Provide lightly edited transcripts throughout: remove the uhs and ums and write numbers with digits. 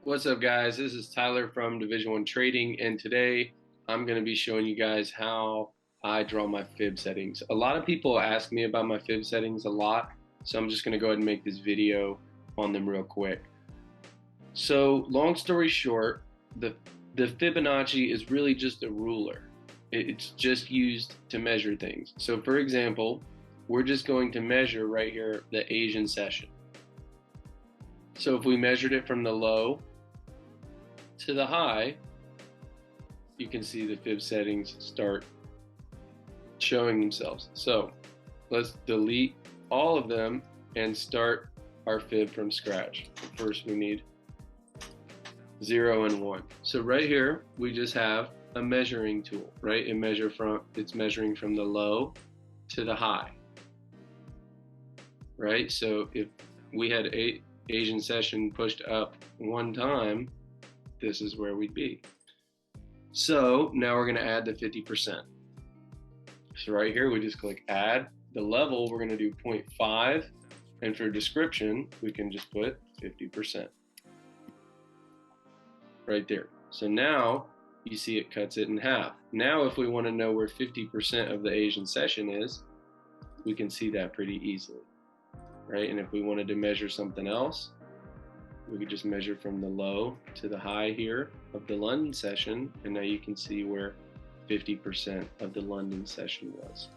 What's up, guys? This is Tyler from Division One Trading, and today I'm going to be showing you guys how I draw my fib settings. A lot of people ask me about my fib settings a lot, so I'm just going to go ahead and make this video on them real quick. So, long story short, the Fibonacci is really just a ruler. It's just used to measure things. So, for example, we're just going to measure right here the Asian session. So if we measured it from the low to the high, you can see the fib settings start showing themselves. So let's delete all of them and start our fib from scratch. First we need 0 and 1. So right here we just have a measuring tool, right? It's measuring from the low to the high, right? So if we had Asian session pushed up one time, this is where we'd be. So now we're going to add the 50%. So right here we just click add. The level we're going to do 0.5, and for description we can just put 50% right there. So now you see it cuts it in half. Now if we want to know where 50% of the Asian session is, we can see that pretty easily, right? And if we wanted to measure something else, we could just measure from the low to the high here of the London session, and now you can see where 50% of the London session was.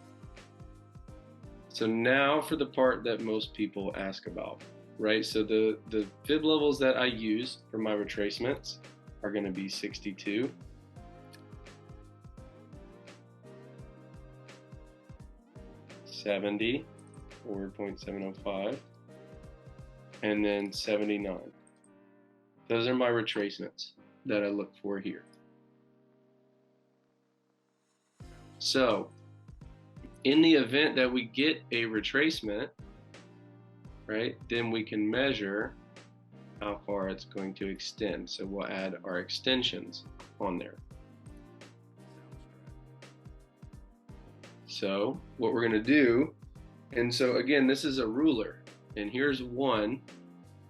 So now for the part that most people ask about, right? So the fib levels that I use for my retracements are going to be 62, 70, or 0.705, and then 79. Those are my retracements that I look for here. So in the event that we get a retracement, right, then we can measure how far it's going to extend. So we'll add our extensions on there. So what we're going to do, and so again, this is a ruler, and here's 1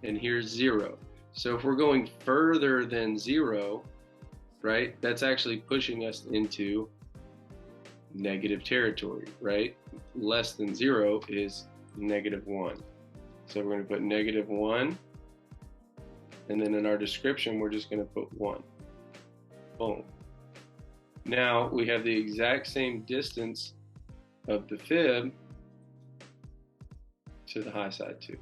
and here's 0. So if we're going further than 0, right, that's actually pushing us into negative territory, right? Less than 0 is -1. So we're going to put -1, and then in our description we're just going to put 1. Boom. Now we have the exact same distance of the fib to the high side too.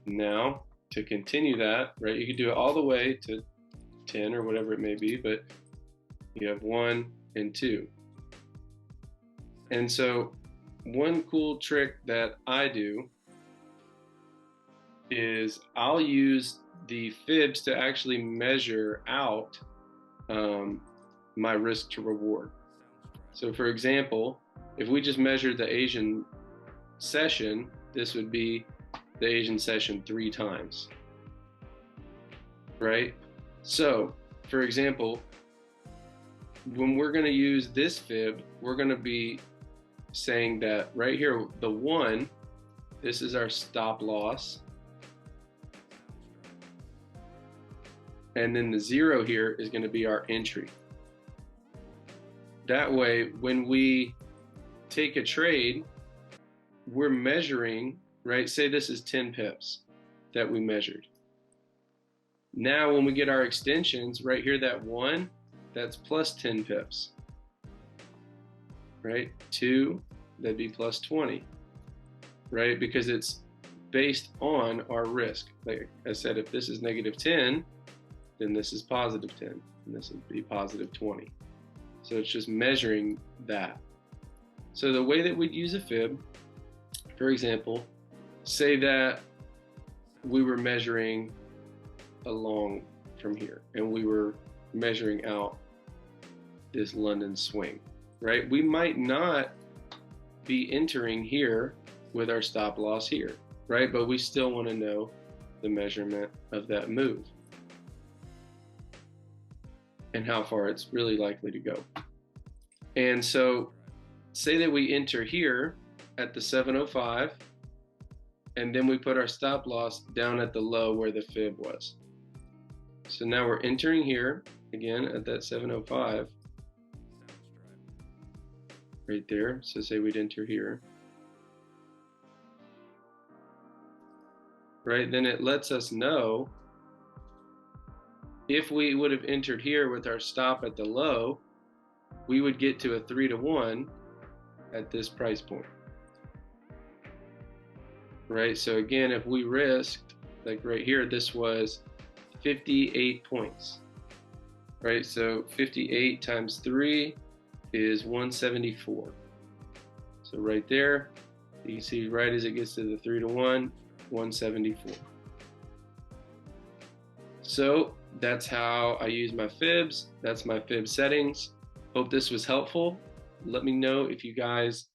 Now to continue that, right, you could do it all the way to 10 or whatever it may be, but you have 1 and 2. And so one cool trick that I do is I'll use the fibs to actually measure out my risk to reward. So for example, if we just measured the Asian session, this would be the Asian session 3 times, right? So for example, when we're going to use this fib, we're going to be saying that right here, the 1, this is our stop loss, and then the 0 here is going to be our entry. That way, when we take a trade, we're measuring, right? Say this is 10 pips that we measured. Now when we get our extensions, right here, that 1, that's plus 10 pips, right? 2, that'd be plus 20, right? Because it's based on our risk. Like I said, if this is -10, then this is +10, and this would be +20. So it's just measuring that. So the way that we'd use a fib, for example, say that we were measuring along from here, and we were measuring out this London swing, right? We might not be entering here with our stop loss here, right? But we still want to know the measurement of that move and how far it's really likely to go. And so say that we enter here at the 705, and then we put our stop loss down at the low where the fib was. So now we're entering here again at that 705 right there. So say we'd enter here, right? Then it lets us know if we would have entered here with our stop at the low, we would get to a 3-to-1 at this price point, right? So again, if we risked, like right here, this was 58 points, right? So 58 times 3 is 174. So right there, you can see right as it gets to the 3-to-1, 174. So that's how I use my fibs. That's my fib settings. Hope this was helpful. Let me know if you guys